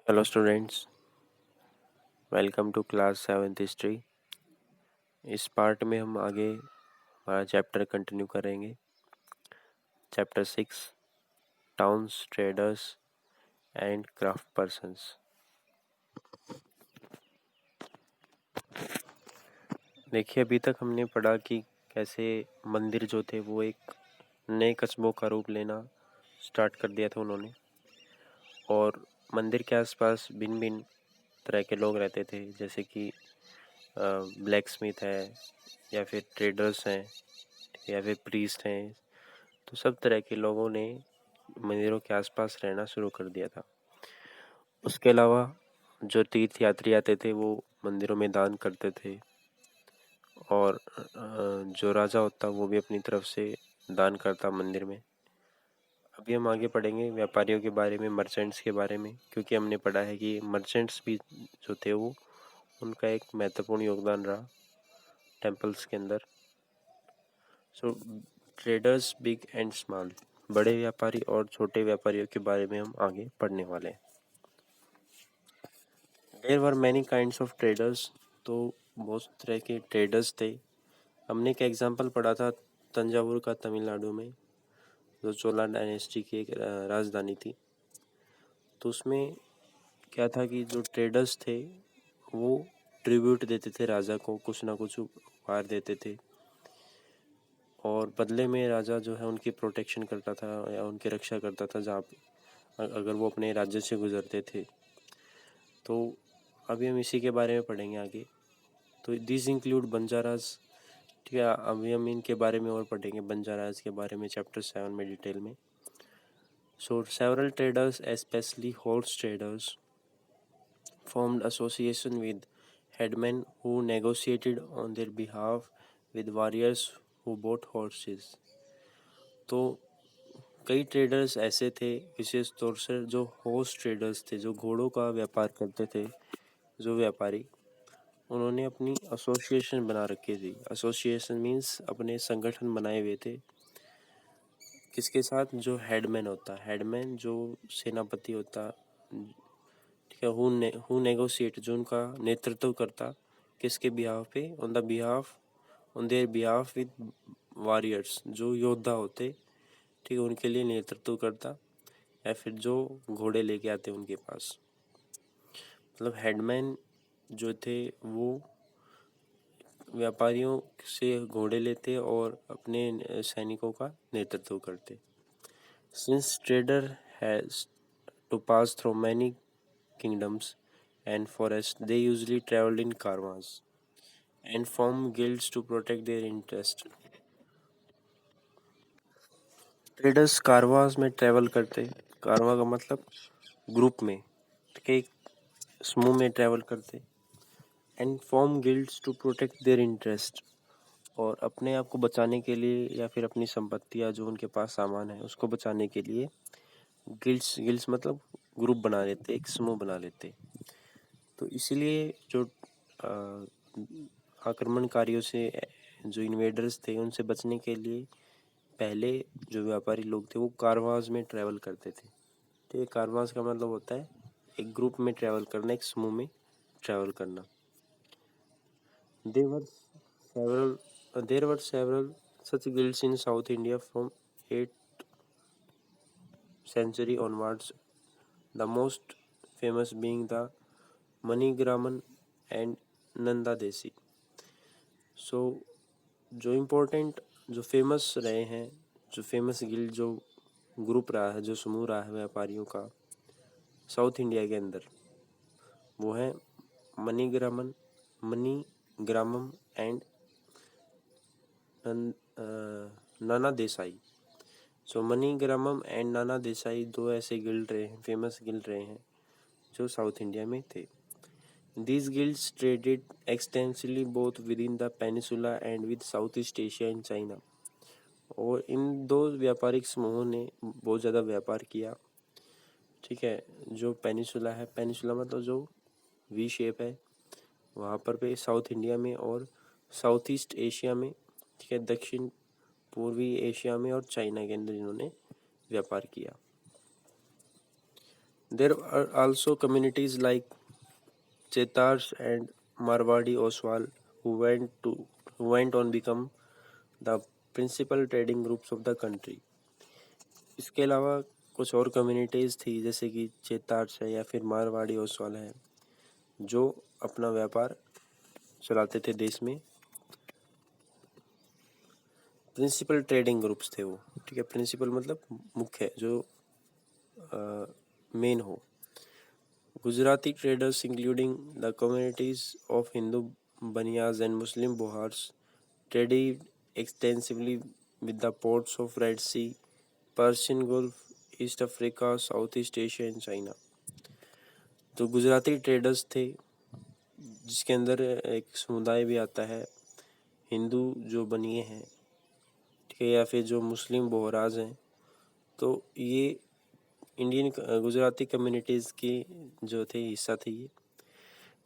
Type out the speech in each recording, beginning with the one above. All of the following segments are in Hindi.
Hello students, welcome to class 7th history. इस पार्ट में हम आगे हमारा चैप्टर कंटिन्यू करेंगे। Chapter 6, towns, traders and craft persons. देखिए, अभी तक हमने पढ़ा कि कैसे मंदिर जो थे वो एक नए कस्बों का रूप लेना स्टार्ट कर दिया था उन्होंने, और मंदिर के आसपास भिन्न भिन्न तरह के लोग रहते थे, जैसे कि ब्लैक स्मिथ है, या फिर ट्रेडर्स हैं, या फिर प्रीस्ट हैं। तो सब तरह के लोगों ने मंदिरों के आसपास रहना शुरू कर दिया था। उसके अलावा जो तीर्थ यात्री आते थे वो मंदिरों में दान करते थे, और जो राजा होता वो भी अपनी तरफ से दान करता मंदिर में। अभी हम आगे पढ़ेंगे व्यापारियों के बारे में, मर्चेंट्स के बारे में, क्योंकि हमने पढ़ा है कि मर्चेंट्स भी जो थे वो उनका एक महत्वपूर्ण योगदान रहा टेम्पल्स के अंदर। सो ट्रेडर्स, बिग एंड स्मॉल, बड़े व्यापारी और छोटे व्यापारियों के बारे में हम आगे पढ़ने वाले हैं। There were many kinds of traders, तो बहुत तरह के ट्रेडर्स थे। हमने एक एग्जांपल पढ़ा था तंजावुर का, तमिलनाडु में, जो चोला डायनेस्टी की एक राजधानी थी। तो उसमें क्या था कि जो ट्रेडर्स थे वो ट्रिब्यूट देते थे राजा को, कुछ ना कुछ उपहार देते थे, और बदले में राजा जो है उनकी प्रोटेक्शन करता था या उनकी रक्षा करता था जहाँ अगर वो अपने राज्य से गुजरते थे। तो अभी हम इसी के बारे में पढ़ेंगे आगे। तो दिस इंक्लूड बंजाराज, ठीक है। अभी हम इनके बारे में और पढ़ेंगे, बंजाराज के बारे में चैप्टर 7 में डिटेल में। So several traders, specially horse traders, formed association with headmen who negotiated on their behalf with warriors who bought horses। तो कई ट्रेडर्स ऐसे थे, विशेष तौर से जो हॉर्स ट्रेडर्स थे, जो घोड़ों का व्यापार करते थे, जो व्यापारी, उन्होंने अपनी एसोसिएशन बना रखी थी। एसोसिएशन मीन्स अपने संगठन बनाए हुए थे। किसके साथ? जो हेडमैन होता, हेडमैन जो सेनापति होता, ठीक है, हु नेगोशिएट, जो उनका नेतृत्व करता, किसके बिहाफ पे? On their behalf with warriors, जो योद्धा होते, ठीक है, उनके लिए नेतृत्व करता, या फिर जो घोड़े लेके आते उनके पास। मतलब हेडमैन जो थे वो व्यापारियों से घोड़े लेते और अपने सैनिकों का नेतृत्व करते। Since trader has to pass through many kingdoms and forest, they usually travelled in caravans and form guilds to protect their interest. Traders caravans में ट्रेवल करते, कारवां का मतलब ग्रुप में, ठीक है, एक समूह में ट्रेवल करते, and form guilds to protect their interest, और अपने आप को बचाने के लिए या फिर अपनी संपत्ति या जो उनके पास सामान है उसको बचाने के लिए गिल्ड्स, गिल्ड्स मतलब ग्रुप बना लेते, एक समूह बना लेते। तो इसीलिए जो आक्रमणकारियों से, जो इन्वेडर्स थे, उनसे बचने के लिए पहले जो व्यापारी लोग थे वो कारवांस में ट्रेवल करते थे। तो ये कारवांस का मतलब होता है एक ग्रुप में ट्रेवल करना, एक समूह में ट्रेवल करना। There were several such guilds in South India from 8th century onwards, the most famous being the Manigraman and Nanda Desi। So जो इम्पोर्टेंट, जो फेमस रहे हैं, जो फेमस गिल्ड, जो ग्रुप रहा है, जो समूह रहा है व्यापारियों का साउथ इंडिया के अंदर, वो है मनीग्रामम and Nana Desai. So मनीग्रामम and नाना देसाई दो ऐसे गिल्ड रहे हैं, फेमस गिल्ड रहे हैं, जो साउथ इंडिया में थे। These guilds traded extensively both within the peninsula and with Southeast Asia and China। और इन दो व्यापारिक समूहों ने बहुत ज़्यादा व्यापार किया, ठीक है। जो पेनिसुला है, पेनिसुला मतलब जो वी शेप है, वहाँ पर पे साउथ इंडिया में और साउथ ईस्ट एशिया में, ठीक है, दक्षिण पूर्वी एशिया में और चाइना के अंदर इन्होंने व्यापार किया। There are also communities like Chetars and Marwadi Oswal who went on become the principal trading groups of the country. इसके अलावा कुछ और कम्युनिटीज़ थी जैसे कि चेतार्स है या फिर मारवाड़ी ओसवाल है जो अपना व्यापार चलाते थे देश में। प्रिंसिपल ट्रेडिंग ग्रुप्स थे वो, ठीक है। प्रिंसिपल मतलब मुख्य, जो मेन हो। Gujarati traders including the communities of Hindu Baniyas and Muslim Bohars traded extensively with the ports of Red Sea, Persian Gulf, East Africa, Southeast Asia and China। तो गुजराती ट्रेडर्स थे जिसके अंदर एक समुदाय भी आता है हिंदू जो बनिए हैं, ठीक है, या फिर जो मुस्लिम बोहराज हैं। तो ये इंडियन गुजराती कम्युनिटीज़ की जो थे हिस्सा थी ये।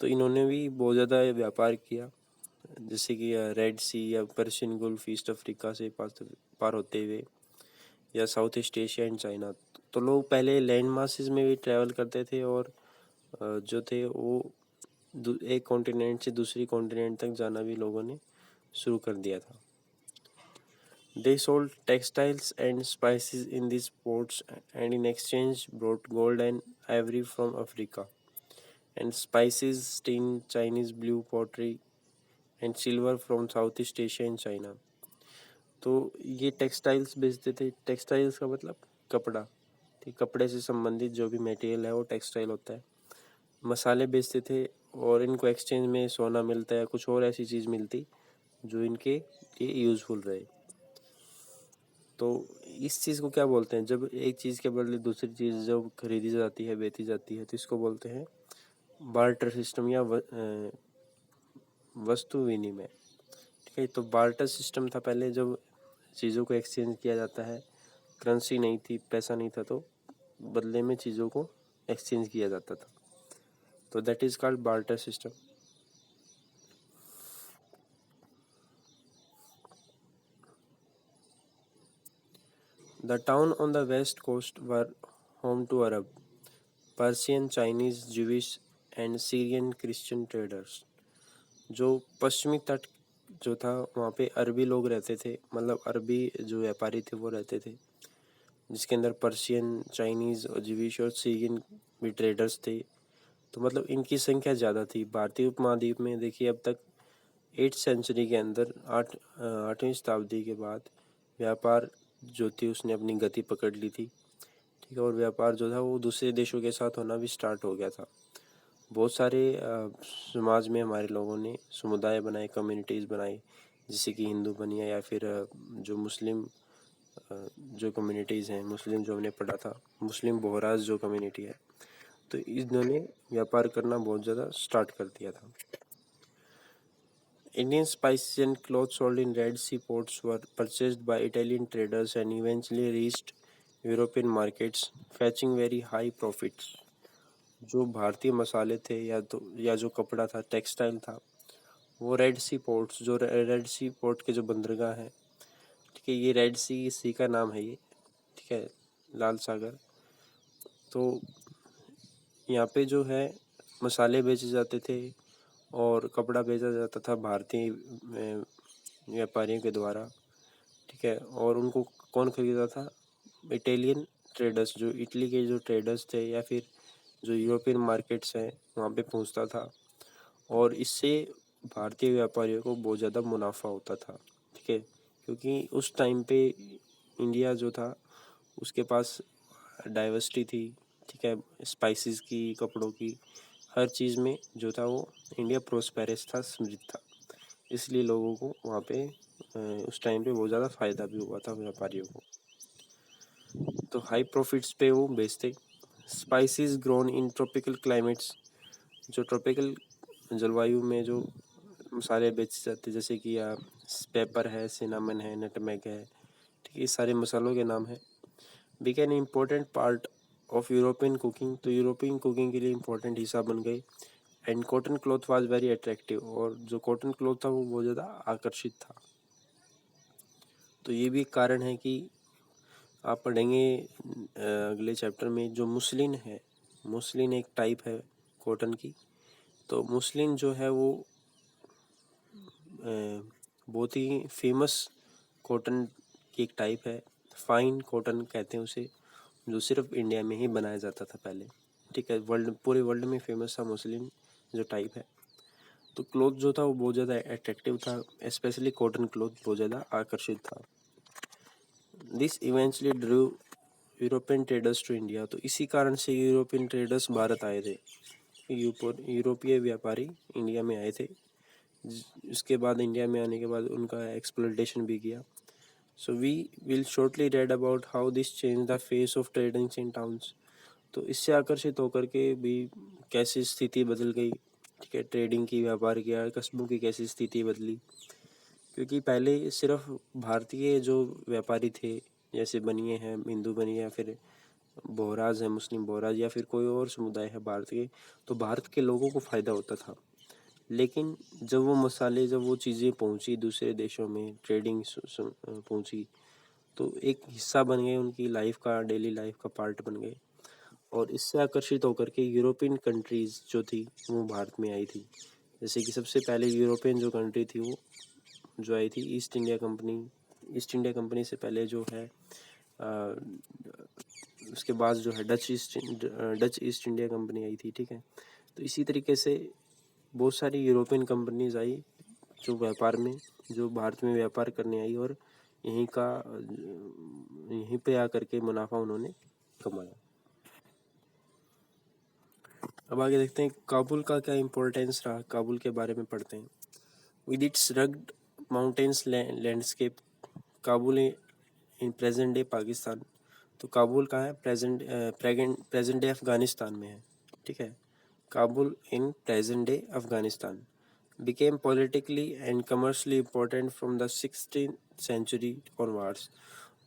तो इन्होंने भी बहुत ज़्यादा व्यापार किया, जैसे कि रेड सी या पर्शियन गुल्फ, ईस्ट अफ्रीका से पार होते हुए, या south east Asia and China. तो लोग पहले लैंड मासेस में भी ट्रैवल करते थे और जो थे वो एक कॉन्टिनेंट से दूसरी कॉन्टिनेंट तक जाना भी लोगों ने शुरू कर दिया था। They sold textiles and spices in these ports and in exchange brought gold and ivory from Africa and spices, tin, Chinese blue pottery and silver from Southeast Asia and China। तो ये टेक्सटाइल्स बेचते थे। टेक्सटाइल्स का मतलब कपड़ा, ठीक, कपड़े से संबंधित जो भी मटेरियल है वो टेक्सटाइल होता है। मसाले बेचते थे और इनको एक्सचेंज में सोना मिलता है, कुछ और ऐसी चीज़ मिलती जो इनके लिए यूज़फुल रहे। तो इस चीज़ को क्या बोलते हैं, जब एक चीज़ के बदले दूसरी चीज़ जब खरीदी जाती है, बेची जाती है, तो इसको बोलते हैं बार्टर सिस्टम या वस्तु विनिमय, ठीक है। तो बार्टर सिस्टम था पहले, जब चीज़ों को एक्सचेंज किया जाता है, करेंसी नहीं थी, पैसा नहीं था, तो बदले में चीज़ों को एक्सचेंज किया जाता था। तो that is called barter system. The town on the west coast were home to Arab, Persian, Chinese, Jewish and Syrian Christian traders। जो पश्चिमी तट जो था वहाँ पे अरबी लोग रहते थे, मतलब अरबी जो व्यापारी थे वो रहते थे, जिसके अंदर पर्शियन, चाइनीज़ और ज्यूइश और सीरियन भी ट्रेडर्स थे। तो मतलब इनकी संख्या ज़्यादा थी। भारतीय उपमहाद्वीप में देखिए अब तक 8th सेंचुरी के अंदर 8वीं शताब्दी के बाद व्यापार जो थी उसने अपनी गति पकड़ ली थी, ठीक है। और व्यापार जो था वो दूसरे देशों के साथ होना भी स्टार्ट हो गया था। बहुत सारे समाज में हमारे लोगों ने समुदाय बनाए, कम्युनिटीज़ बनाई, जैसे कि हिंदू बनिया या फिर जो मुस्लिम जो कम्युनिटीज़ हैं, मुस्लिम जो हमने पढ़ा था, मुस्लिम बोहराज जो कम्युनिटी है, तो इन्होंने व्यापार करना बहुत ज़्यादा स्टार्ट कर दिया था। Indian spices and clothes sold in Red Sea ports were purchased by Italian traders and eventually reached European markets, fetching very high profits। जो भारतीय मसाले थे या जो कपड़ा था, टेक्सटाइल था, वो रेड सी पोर्ट्स, जो रेड सी पोर्ट के जो बंदरगाह हैं, ठीक है, ये रेड सी का नाम है ये, ठीक है, लाल सागर। तो यहाँ पे जो है मसाले बेचे जाते थे और कपड़ा बेचा जाता था भारतीय व्यापारियों के द्वारा, ठीक है। और उनको कौन खरीदा था? इटालियन ट्रेडर्स, जो इटली के जो ट्रेडर्स थे या फिर जो यूरोपियन मार्केट्स हैं वहाँ पे पहुँचता था, और इससे भारतीय व्यापारियों को बहुत ज़्यादा मुनाफा होता था, ठीक है। क्योंकि उस टाइम पे इंडिया जो था उसके पास डाइवर्सिटी थी, ठीक है, स्पाइसेस की, कपड़ों की, हर चीज़ में जो था वो इंडिया प्रोस्पेरस था, समृद्ध था। इसलिए लोगों को वहाँ पे उस टाइम पे बहुत ज़्यादा फ़ायदा भी हुआ था व्यापारियों को। तो हाई प्रॉफिट्स पे वो बेचते। Spices grown in tropical climates, जो ट्रॉपिकल जलवायु में जो मसाले बेचे जाते, जैसे कि पेपर है, सिनामन है, नटमेग है, ठीक है, ये सारे मसालों के नाम हैं। Became important part of European cooking, तो यूरोपियन कुकिंग के लिए इम्पोर्टेंट हिस्सा बन गई। And cotton cloth was very attractive, और जो कॉटन क्लॉथ था वो बहुत ज़्यादा आकर्षित था। तो ये भी एक कारण है कि आप पढ़ेंगे अगले चैप्टर में, जो मुस्लिम है, मुस्लिन एक टाइप है कॉटन की। तो मुस्लिन जो है वो बहुत ही फेमस कॉटन की एक टाइप है। फाइन कॉटन कहते हैं उसे, जो सिर्फ इंडिया में ही बनाया जाता था पहले। ठीक है, पूरे वर्ल्ड में फेमस था मुस्लिन जो टाइप है। तो क्लॉथ जो था वो बहुत ज़्यादा अट्रैक्टिव था, स्पेशली कॉटन क्लॉथ बहुत ज़्यादा आकर्षित था। This eventually drew European traders to India. तो इसी कारण से यूरोपियन ट्रेडर्स भारत आए थे, यूरोपीय व्यापारी इंडिया में आए थे। इसके बाद इंडिया में आने के बाद उनका एक्सप्लोइटेशन भी किया। So we will shortly read about how this change the face of trading in towns. तो इससे आकर्षित होकर के भी कैसी स्थिति बदल गई। ठीक है, ट्रेडिंग की, व्यापार किया, कस्बों की कैसी स्थिति बदली। क्योंकि पहले सिर्फ भारतीय जो व्यापारी थे, जैसे बनिए हैं, हिंदू बनिए या फिर बोहराज है, मुस्लिम बोहराज, या फिर कोई और समुदाय है भारतीय, तो भारत के लोगों को फ़ायदा होता था। लेकिन जब वो चीज़ें पहुंची दूसरे देशों में, ट्रेडिंग पहुंची, तो एक हिस्सा बन गए उनकी लाइफ का, डेली लाइफ का पार्ट बन गए। और इससे आकर्षित होकर के यूरोपियन कंट्रीज़ जो थी वो भारत में आई थी। जैसे कि सबसे पहले यूरोपियन जो कंट्री थी वो जो आई थी east India company. East India company से पहले जो है उसके बाद जो है डच ईस्ट इंडिया कंपनी आई थी। ठीक है, तो इसी तरीके से बहुत सारी यूरोपियन कंपनीज आई जो व्यापार में, जो भारत में व्यापार करने आई, और यहीं पे आकर के मुनाफा उन्होंने कमाया। अब आगे देखते हैं काबुल का क्या इम्पोर्टेंस रहा, काबुल के बारे में पढ़ते हैं। With its rugged mountains landscape, Kabul in present day Pakistan. तो काबुल कहाँ है? प्रेजेंट डे अफगानिस्तान में है। ठीक है, Kabul in present day Afghanistan became politically and commercially important from the 16th century onwards।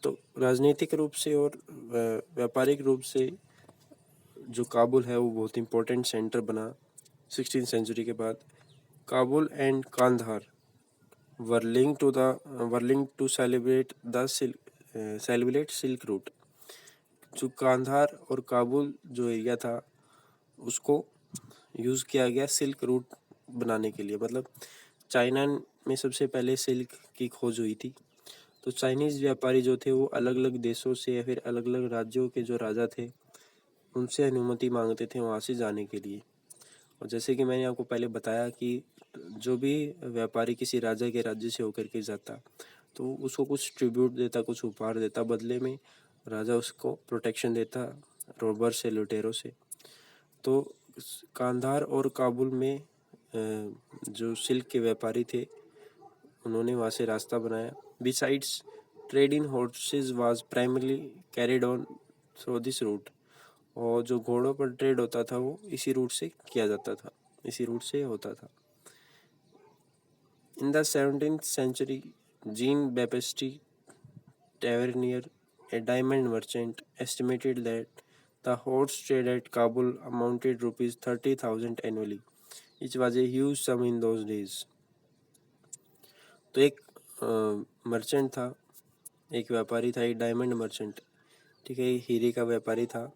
तो राजनीतिक रूप से और व्यापारिक रूप से जो काबुल है वो बहुत इम्पोर्टेंट सेंटर बना 16th सेंचुरी के बाद। Kabul and Kandahar were linked to celebrate silk route. जो कांधार और काबुल जो एरिया था उसको यूज़ किया गया सिल्क रूट बनाने के लिए। मतलब चाइना में सबसे पहले सिल्क की खोज हुई थी। तो चाइनीज़ व्यापारी जो थे वो अलग अलग देशों से या फिर अलग अलग राज्यों के जो राजा थे उनसे अनुमति मांगते थे वहाँ से जाने के लिए। और जैसे कि मैंने आपको पहले बताया कि जो भी व्यापारी किसी राजा के राज्य से होकर के जाता तो उसको कुछ ट्रिब्यूट देता, कुछ उपहार देता, बदले में राजा उसको प्रोटेक्शन देता रोबर से, लुटेरों से। तो कांधार और काबुल में जो सिल्क के व्यापारी थे उन्होंने वहाँ से रास्ता बनाया। Besides trade in horses was primarily carried on through this route. और जो घोड़ों पर ट्रेड होता था वो इसी रूट से किया जाता था, इसी रूट से होता था। In the 17th century, Jean Baptiste Tavernier, a diamond merchant, estimated that the horse trade at Kabul amounted rupees 30,000 annually, which was a huge sum in those days। तो एक मर्चेंट था, एक व्यापारी था, एक डायमंड मर्चेंट। ठीक है, हीरे का व्यापारी था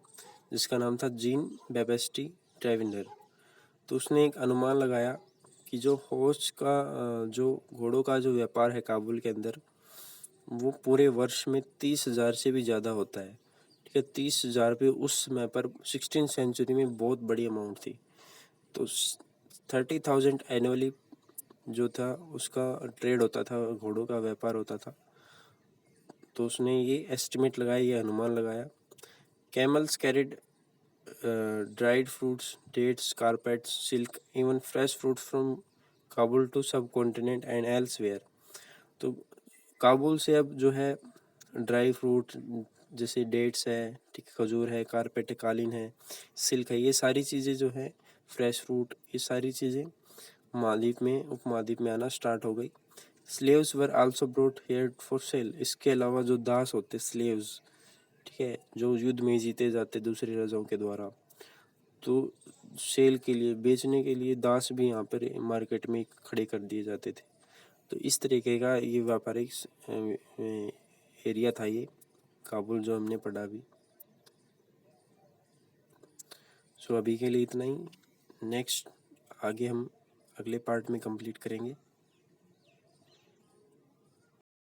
जिसका नाम था जीन बैप्टिस्ट ट्रेवेनर। तो उसने एक अनुमान लगाया कि जो हॉर्स का जो घोड़ों का जो व्यापार है काबुल के अंदर वो पूरे वर्ष में 30,000 से भी ज़्यादा होता है। ठीक है, 30,000 रुपये उस समय पर 16th सेंचुरी में बहुत बड़ी अमाउंट थी। तो 30,000 एनुअली जो था उसका ट्रेड होता था, घोड़ों का व्यापार होता था। तो उसने ये एस्टिमेट लगाया, ये अनुमान लगाया। Camels carried dried fruits, dates, carpets, silk, even fresh fruit from Kabul to subcontinent and elsewhere. तो काबुल से अब जो है ड्राई फ्रूट जैसे डेट्स है, ठीक, खजूर है, कारपेट है, कालीन है, सिल्क है, ये सारी चीज़ें जो है, फ्रेश फ्रूट, ये सारी चीज़ें उपमहाद्वीप में आना स्टार्ट हो गई। Slaves were also brought here for sale. इसके अलावा जो दास होते स्लेव्स, ठीक है, जो युद्ध में जीते जाते दूसरे राजाओं के द्वारा, तो सेल के लिए, बेचने के लिए दास भी यहाँ पर मार्केट में खड़े कर दिए जाते थे। तो इस तरीके का ये व्यापारिक एरिया था ये काबुल जो हमने पढ़ा भी। सो अभी के लिए इतना ही। नेक्स्ट आगे हम अगले पार्ट में कंप्लीट करेंगे।